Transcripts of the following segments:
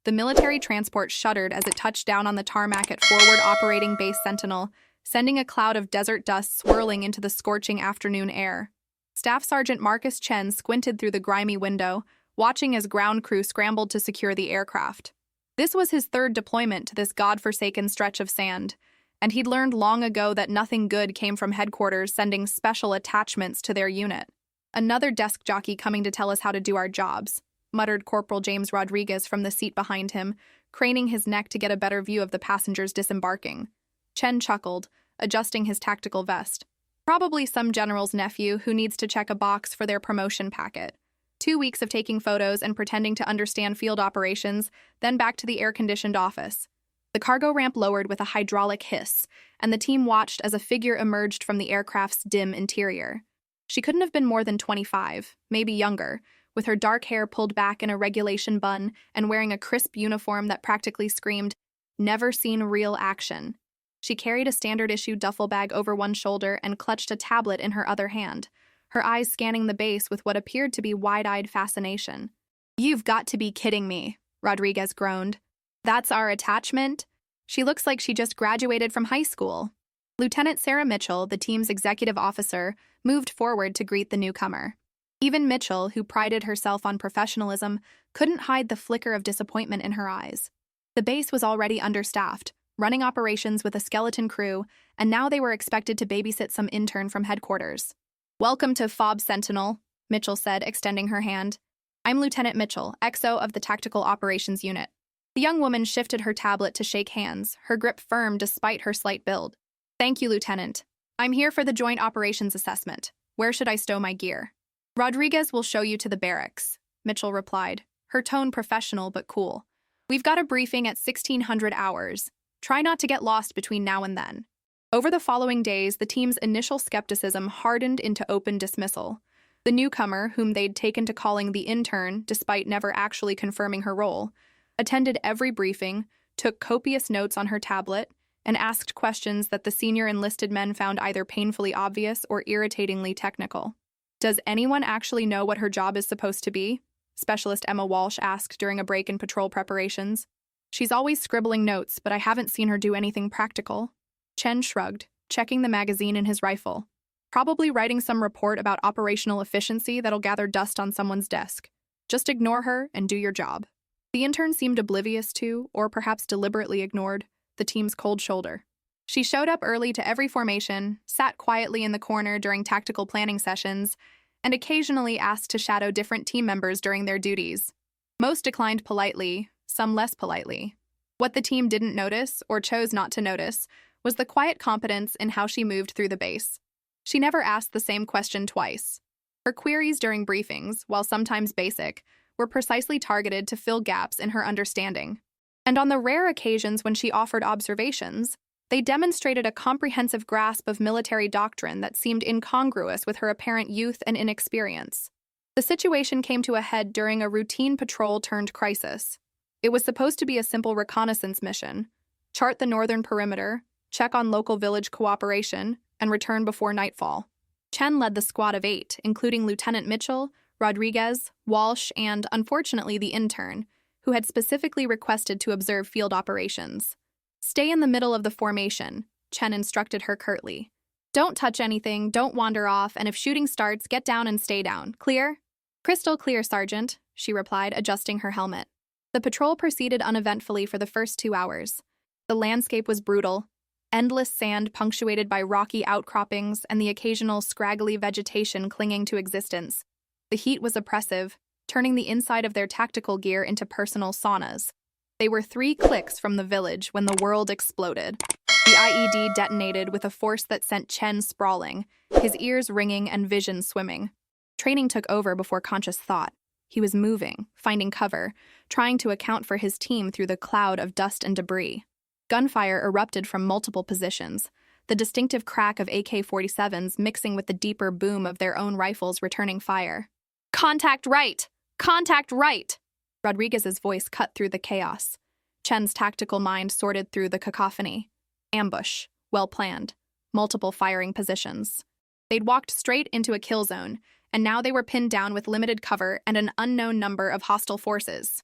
The military transport shuddered as it touched down on the tarmac at Forward Operating Base Sentinel, sending a cloud of desert dust swirling into the scorching afternoon air. Staff Sergeant Marcus Chen squinted through the grimy window, watching as ground crew scrambled to secure the aircraft. This was his third deployment to this godforsaken stretch of sand, and he'd learned long ago that nothing good came from headquarters sending special attachments to their unit. "Another desk jockey coming to tell us how to do our jobs," muttered Corporal James Rodriguez from the seat behind him, craning his neck to get a better view of the passengers disembarking. Chen chuckled, adjusting his tactical vest. Probably some general's nephew who needs to check a box for their promotion packet. 2 weeks of taking photos and pretending to understand field operations, then back to the air-conditioned office. The cargo ramp lowered with a hydraulic hiss, and the team watched as a figure emerged from the aircraft's dim interior. She couldn't have been more than 25, maybe younger, with her dark hair pulled back in a regulation bun and wearing a crisp uniform that practically screamed, "Never seen real action." She carried a standard-issue duffel bag over one shoulder and clutched a tablet in her other hand, her eyes scanning the base with what appeared to be wide-eyed fascination. "You've got to be kidding me," Rodriguez groaned. "That's our attachment? She looks like she just graduated from high school." Lieutenant Sarah Mitchell, the team's executive officer, moved forward to greet the newcomer. Even Mitchell, who prided herself on professionalism, couldn't hide the flicker of disappointment in her eyes. The base was already understaffed, running operations with a skeleton crew, and now they were expected to babysit some intern from headquarters. "Welcome to FOB Sentinel," Mitchell said, extending her hand. "I'm Lieutenant Mitchell, XO of the Tactical Operations Unit." The young woman shifted her tablet to shake hands, her grip firm despite her slight build. "Thank you, Lieutenant. I'm here for the Joint Operations Assessment. Where should I stow my gear?" "Rodriguez will show you to the barracks," Mitchell replied, her tone professional but cool. "We've got a briefing at 1600 hours. Try not to get lost between now and then." Over the following days, the team's initial skepticism hardened into open dismissal. The newcomer, whom they'd taken to calling the intern despite never actually confirming her role, attended every briefing, took copious notes on her tablet, and asked questions that the senior enlisted men found either painfully obvious or irritatingly technical. "Does anyone actually know what her job is supposed to be?" Specialist Emma Walsh asked during a break in patrol preparations. "She's always scribbling notes, but I haven't seen her do anything practical." Chen shrugged, checking the magazine in his rifle. "Probably writing some report about operational efficiency that'll gather dust on someone's desk. Just ignore her and do your job." The intern seemed oblivious to, or perhaps deliberately ignored, the team's cold shoulder. She showed up early to every formation, sat quietly in the corner during tactical planning sessions, and occasionally asked to shadow different team members during their duties. Most declined politely, some less politely. What the team didn't notice, or chose not to notice, was the quiet competence in how she moved through the base. She never asked the same question twice. Her queries during briefings, while sometimes basic, were precisely targeted to fill gaps in her understanding. And on the rare occasions when she offered observations, they demonstrated a comprehensive grasp of military doctrine that seemed incongruous with her apparent youth and inexperience. The situation came to a head during a routine patrol-turned-crisis. It was supposed to be a simple reconnaissance mission: chart the northern perimeter, check on local village cooperation, and return before nightfall. Chen led the squad of 8, including Lieutenant Mitchell, Rodriguez, Walsh, and, unfortunately, the intern, who had specifically requested to observe field operations. "Stay in the middle of the formation," Chen instructed her curtly. "Don't touch anything, don't wander off, and if shooting starts, get down and stay down. Clear?" "Crystal clear, Sergeant," she replied, adjusting her helmet. The patrol proceeded uneventfully for the first 2 hours. The landscape was brutal. Endless sand punctuated by rocky outcroppings and the occasional scraggly vegetation clinging to existence. The heat was oppressive, turning the inside of their tactical gear into personal saunas. They were 3 clicks from the village when the world exploded. The IED detonated with a force that sent Chen sprawling, his ears ringing and vision swimming. Training took over before conscious thought. He was moving, finding cover, trying to account for his team through the cloud of dust and debris. Gunfire erupted from multiple positions, the distinctive crack of AK-47s mixing with the deeper boom of their own rifles returning fire. "Contact right! Contact right!" Rodriguez's voice cut through the chaos. Chen's tactical mind sorted through the cacophony. Ambush, well planned, multiple firing positions. They'd walked straight into a kill zone, and now they were pinned down with limited cover and an unknown number of hostile forces.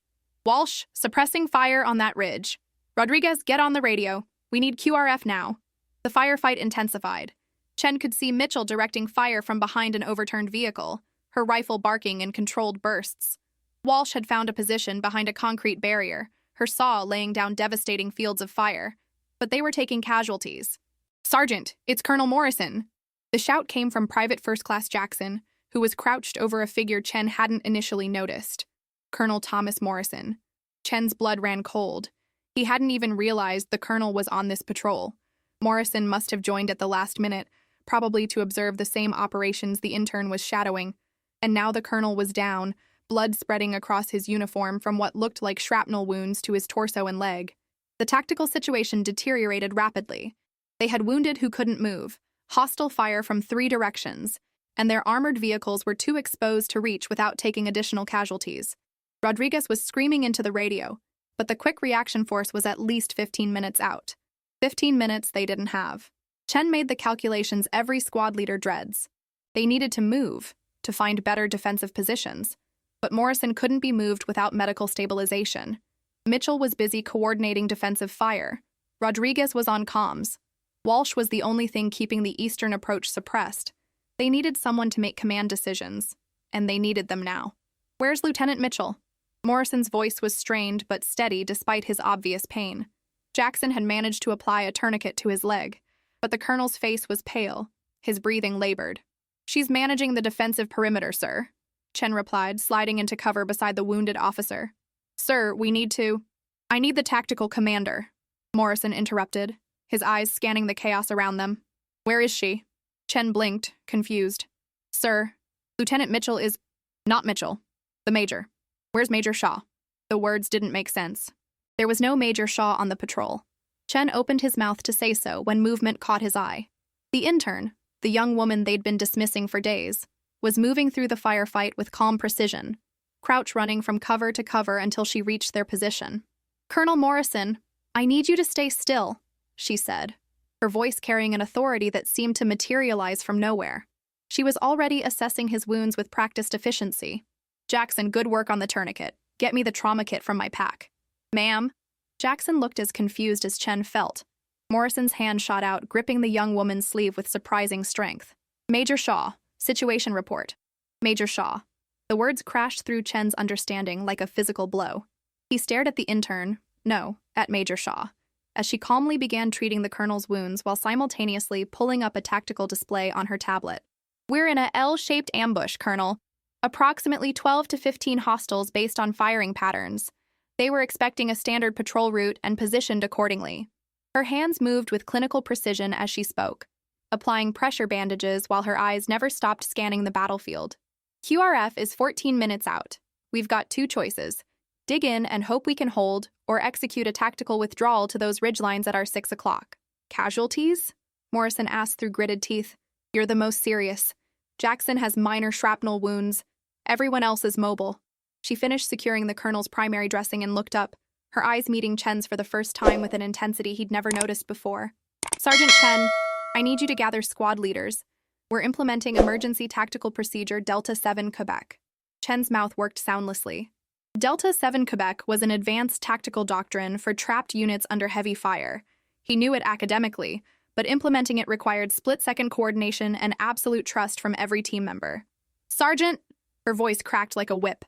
Walsh, suppressing fire on that ridge. Rodriguez, get on the radio. We need QRF now. The firefight intensified. Chen could see Mitchell directing fire from behind an overturned vehicle, her rifle barking in controlled bursts. Walsh had found a position behind a concrete barrier, her saw laying down devastating fields of fire. But they were taking casualties. Sergeant, it's Colonel Morrison. The shout came from Private First Class Jackson, who was crouched over a figure Chen hadn't initially noticed. Colonel Thomas Morrison. Chen's blood ran cold. He hadn't even realized the colonel was on this patrol. Morrison must have joined at the last minute, probably to observe the same operations the intern was shadowing. And now the colonel was down, blood spreading across his uniform from what looked like shrapnel wounds to his torso and leg. The tactical situation deteriorated rapidly. They had wounded who couldn't move, hostile fire from 3 directions, and their armored vehicles were too exposed to reach without taking additional casualties. Rodriguez was screaming into the radio, but the quick reaction force was at least 15 minutes out. 15 minutes they didn't have. Chen made the calculations every squad leader dreads. They needed to move, to find better defensive positions, but Morrison couldn't be moved without medical stabilization. Mitchell was busy coordinating defensive fire. Rodriguez was on comms. Walsh was the only thing keeping the eastern approach suppressed. They needed someone to make command decisions, and they needed them now. Where's Lieutenant Mitchell? Morrison's voice was strained but steady despite his obvious pain. Jackson had managed to apply a tourniquet to his leg, but the colonel's face was pale, his breathing labored. She's managing the defensive perimeter, sir, Chen replied, sliding into cover beside the wounded officer. Sir, I need the tactical commander, Morrison interrupted, his eyes scanning the chaos around them. Where is she? Chen blinked, confused. Sir, Lieutenant Mitchell is... Not Mitchell. The Major. Where's Major Shaw? The words didn't make sense. There was no Major Shaw on the patrol. Chen opened his mouth to say so when movement caught his eye. The intern, the young woman they'd been dismissing for days, was moving through the firefight with calm precision, crouch running from cover to cover until she reached their position. Colonel Morrison, I need you to stay still, she said, her voice carrying an authority that seemed to materialize from nowhere. She was already assessing his wounds with practiced efficiency. Jackson, good work on the tourniquet. Get me the trauma kit from my pack. Ma'am? Jackson looked as confused as Chen felt. Morrison's hand shot out, gripping the young woman's sleeve with surprising strength. Major Shaw, situation report. Major Shaw. The words crashed through Chen's understanding like a physical blow. He stared at the intern, at Major Shaw, as she calmly began treating the colonel's wounds while simultaneously pulling up a tactical display on her tablet. We're in a L-shaped ambush, Colonel. Approximately 12 to 15 hostiles based on firing patterns. They were expecting a standard patrol route and positioned accordingly. Her hands moved with clinical precision as she spoke, applying pressure bandages while her eyes never stopped scanning the battlefield. QRF is 14 minutes out. We've got 2 choices. Dig in and hope we can hold, or execute a tactical withdrawal to those ridgelines at our 6 o'clock. Casualties? Morrison asked through gritted teeth. You're the most serious. Jackson has minor shrapnel wounds. Everyone else is mobile. She finished securing the colonel's primary dressing and looked up, her eyes meeting Chen's for the first time with an intensity he'd never noticed before. Sergeant Chen, I need you to gather squad leaders. We're implementing emergency tactical procedure Delta 7 Quebec. Chen's mouth worked soundlessly. Delta 7 Quebec was an advanced tactical doctrine for trapped units under heavy fire. He knew it academically, but implementing it required split-second coordination and absolute trust from every team member. Sergeant, her voice cracked like a whip.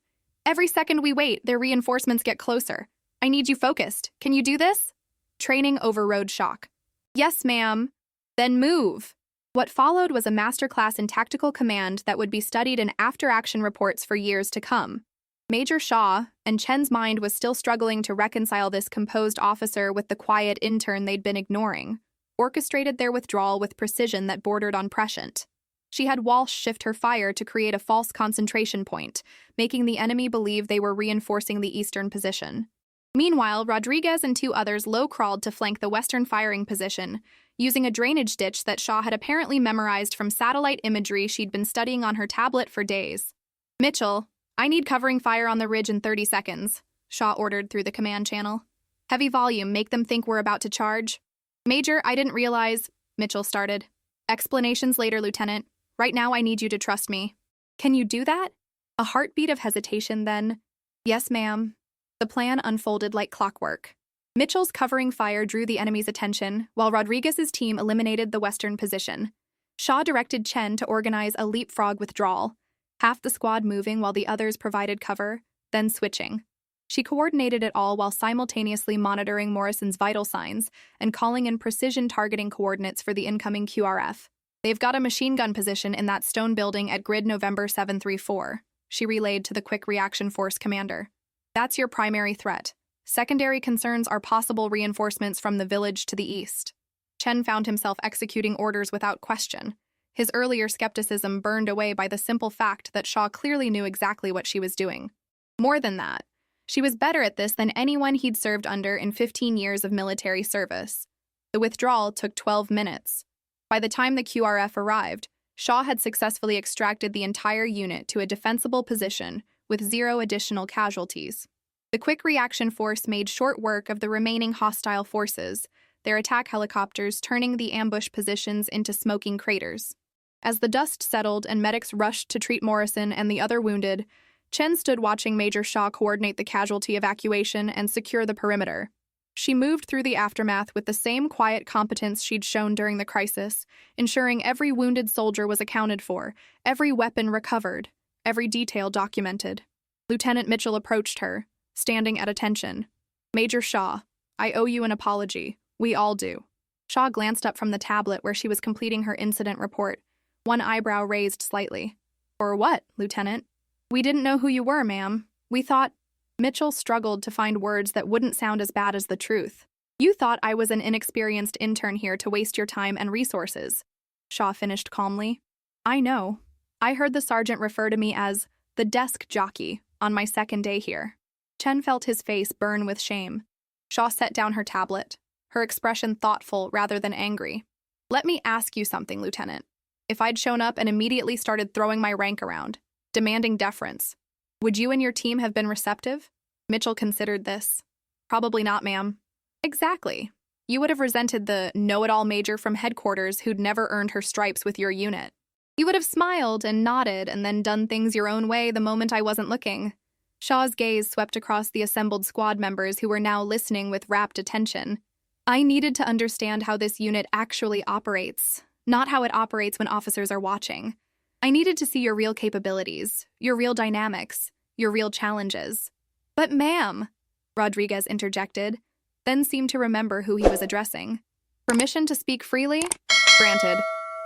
Every second we wait, their reinforcements get closer. I need you focused. Can you do this? Training overrode shock. Yes, ma'am. Then move. What followed was a masterclass in tactical command that would be studied in after-action reports for years to come. Major Shaw, and Chen's mind was still struggling to reconcile this composed officer with the quiet intern they'd been ignoring, orchestrated their withdrawal with precision that bordered on prescient. She had Walsh shift her fire to create a false concentration point, making the enemy believe they were reinforcing the eastern position. Meanwhile, Rodriguez and 2 others low-crawled to flank the western firing position, using a drainage ditch that Shaw had apparently memorized from satellite imagery she'd been studying on her tablet for days. Mitchell, I need covering fire on the ridge in 30 seconds, Shaw ordered through the command channel. Heavy volume, make them think we're about to charge. Major, I didn't realize, Mitchell started. Explanations later, Lieutenant. Right now I need you to trust me. Can you do that? A heartbeat of hesitation then. Yes, ma'am. The plan unfolded like clockwork. Mitchell's covering fire drew the enemy's attention, while Rodriguez's team eliminated the western position. Shaw directed Chen to organize a leapfrog withdrawal, half the squad moving while the others provided cover, then switching. She coordinated it all while simultaneously monitoring Morrison's vital signs and calling in precision targeting coordinates for the incoming QRF. "They've got a machine gun position in that stone building at grid November 734, she relayed to the Quick Reaction Force commander. "That's your primary threat. Secondary concerns are possible reinforcements from the village to the east." Chen found himself executing orders without question. His earlier skepticism burned away by the simple fact that Shaw clearly knew exactly what she was doing. More than that, she was better at this than anyone he'd served under in 15 years of military service. The withdrawal took 12 minutes. By the time the QRF arrived, Shaw had successfully extracted the entire unit to a defensible position with 0 additional casualties. The Quick Reaction Force made short work of the remaining hostile forces, their attack helicopters turning the ambush positions into smoking craters. As the dust settled and medics rushed to treat Morrison and the other wounded, Chen stood watching Major Shaw coordinate the casualty evacuation and secure the perimeter. She moved through the aftermath with the same quiet competence she'd shown during the crisis, ensuring every wounded soldier was accounted for, every weapon recovered, every detail documented. Lieutenant Mitchell approached her, standing at attention. "Major Shaw, I owe you an apology. We all do." Shaw glanced up from the tablet where she was completing her incident report, one eyebrow raised slightly. "For what, Lieutenant?" "We didn't know who you were, ma'am. We thought—" Mitchell struggled to find words that wouldn't sound as bad as the truth. "You thought I was an inexperienced intern here to waste your time and resources," Shaw finished calmly. "I know. I heard the sergeant refer to me as the desk jockey on my second day here." Chen felt his face burn with shame. Shaw set down her tablet, her expression thoughtful rather than angry. "Let me ask you something, Lieutenant. If I'd shown up and immediately started throwing my rank around, demanding deference, would you and your team have been receptive?" Mitchell considered this. "Probably not, ma'am." "Exactly. You would have resented the know-it-all major from headquarters who'd never earned her stripes with your unit. You would have smiled and nodded and then done things your own way the moment I wasn't looking." Shaw's gaze swept across the assembled squad members who were now listening with rapt attention. "I needed to understand how this unit actually operates, not how it operates when officers are watching. I needed to see your real capabilities, your real dynamics, your real challenges." "But ma'am," Rodriguez interjected, then seemed to remember who he was addressing. "Permission to speak freely?" "Granted.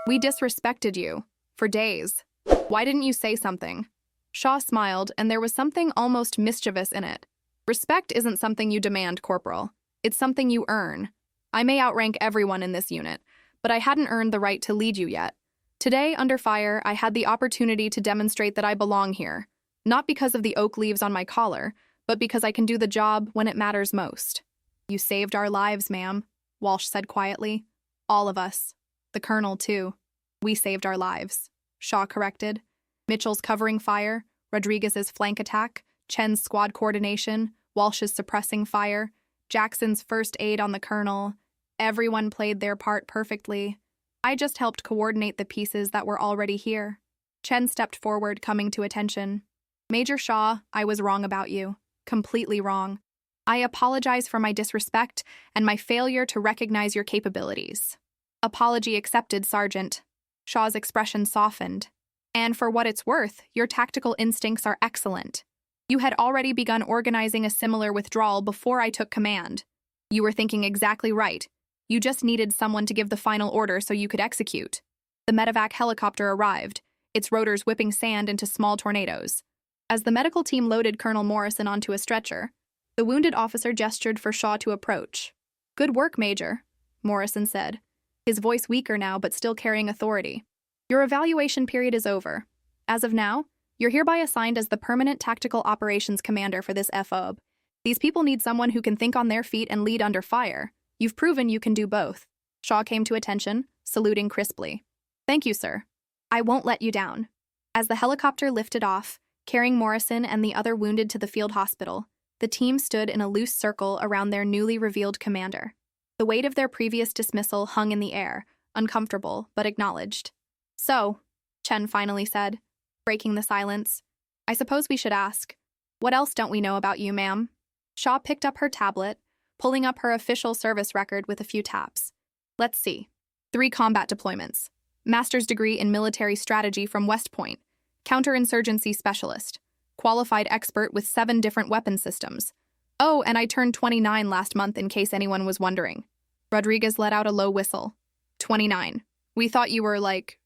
We disrespected you. For days. Why didn't you say something?" Shaw smiled, and there was something almost mischievous in it. "Respect isn't something you demand, Corporal. It's something you earn. I may outrank everyone in this unit, but I hadn't earned the right to lead you yet. Today, under fire, I had the opportunity to demonstrate that I belong here, not because of the oak leaves on my collar, but because I can do the job when it matters most." "You saved our lives, ma'am," Walsh said quietly. "All of us. The Colonel, too." "We saved our lives," Shaw corrected. Mitchell's covering fire, Rodriguez's flank attack, Chen's squad coordination, Walsh's suppressing fire, Jackson's first aid on the Colonel. Everyone played their part perfectly. I just helped coordinate the pieces that were already here. Chen stepped forward, coming to attention. "Major Shaw, I was wrong about you. Completely wrong. I apologize for my disrespect and my failure to recognize your capabilities." "Apology accepted, Sergeant." Shaw's expression softened. "And for what it's worth, your tactical instincts are excellent. You had already begun organizing a similar withdrawal before I took command. You were thinking exactly right. You just needed someone to give the final order so you could execute." The medevac helicopter arrived, its rotors whipping sand into small tornadoes. As the medical team loaded Colonel Morrison onto a stretcher, the wounded officer gestured for Shaw to approach. "Good work, Major," Morrison said, his voice weaker now but still carrying authority. "Your evaluation period is over. As of now, you're hereby assigned as the permanent tactical operations commander for this FOB. These people need someone who can think on their feet and lead under fire. You've proven you can do both." Shaw came to attention, saluting crisply. "Thank you, sir. I won't let you down." As the helicopter lifted off, carrying Morrison and the other wounded to the field hospital, the team stood in a loose circle around their newly revealed commander. The weight of their previous dismissal hung in the air, uncomfortable but acknowledged. "So," Chen finally said, breaking the silence, "I suppose we should ask, what else don't we know about you, ma'am?" Shaw picked up her tablet, pulling up her official service record with a few taps. Let's see. 3 combat deployments. Master's degree in military strategy from West Point. Counterinsurgency specialist. Qualified expert with 7 different weapon systems. Oh, and I turned 29 last month in case anyone was wondering. Rodriguez let out a low whistle. 29. We thought you were,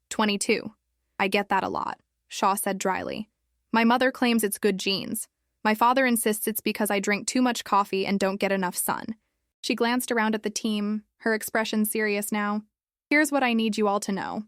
22. I get that a lot, Shaw said dryly. My mother claims it's good genes. My father insists it's because I drink too much coffee and don't get enough sun. She glanced around at the team, her expression serious now. Here's what I need you all to know.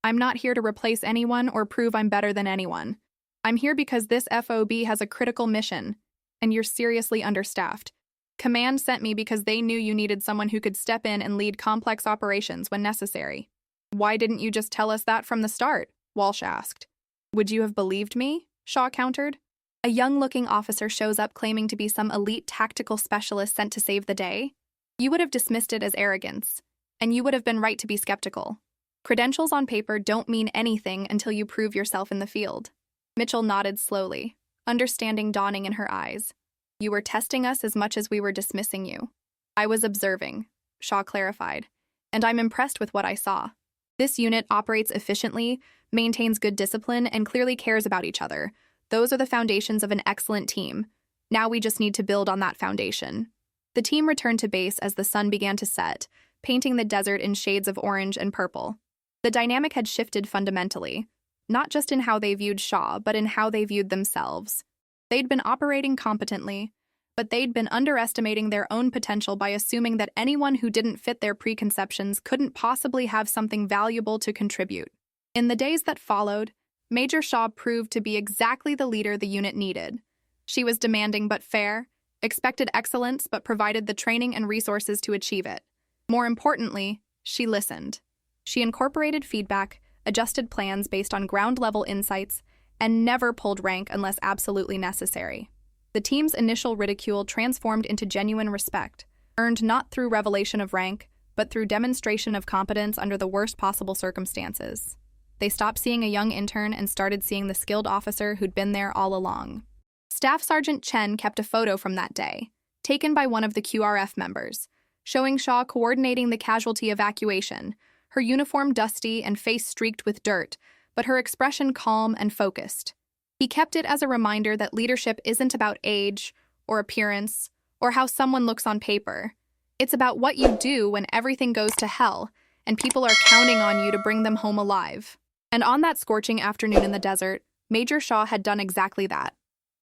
I'm not here to replace anyone or prove I'm better than anyone. I'm here because this FOB has a critical mission, and you're seriously understaffed. Command sent me because they knew you needed someone who could step in and lead complex operations when necessary. Why didn't you just tell us that from the start? Walsh asked. Would you have believed me? Shaw countered. A young-looking officer shows up claiming to be some elite tactical specialist sent to save the day. You would have dismissed it as arrogance, and you would have been right to be skeptical. Credentials on paper don't mean anything until you prove yourself in the field. Mitchell nodded slowly, understanding dawning in her eyes. You were testing us as much as we were dismissing you. I was observing, Shaw clarified, and I'm impressed with what I saw. This unit operates efficiently, maintains good discipline, and clearly cares about each other. Those are the foundations of an excellent team. Now we just need to build on that foundation. The team returned to base as the sun began to set, painting the desert in shades of orange and purple. The dynamic had shifted fundamentally, not just in how they viewed Shaw, but in how they viewed themselves. They'd been operating competently, but they'd been underestimating their own potential by assuming that anyone who didn't fit their preconceptions couldn't possibly have something valuable to contribute. In the days that followed, Major Shaw proved to be exactly the leader the unit needed. She was demanding but fair, expected excellence but provided the training and resources to achieve it. More importantly, she listened. She incorporated feedback, adjusted plans based on ground-level insights, and never pulled rank unless absolutely necessary. The team's initial ridicule transformed into genuine respect, earned not through revelation of rank, but through demonstration of competence under the worst possible circumstances. They stopped seeing a young intern and started seeing the skilled officer who'd been there all along. Staff Sergeant Chen kept a photo from that day, taken by one of the QRF members, showing Shaw coordinating the casualty evacuation, her uniform dusty and face streaked with dirt, but her expression calm and focused. He kept it as a reminder that leadership isn't about age or appearance or how someone looks on paper. It's about what you do when everything goes to hell and people are counting on you to bring them home alive. And on that scorching afternoon in the desert, Major Shaw had done exactly that.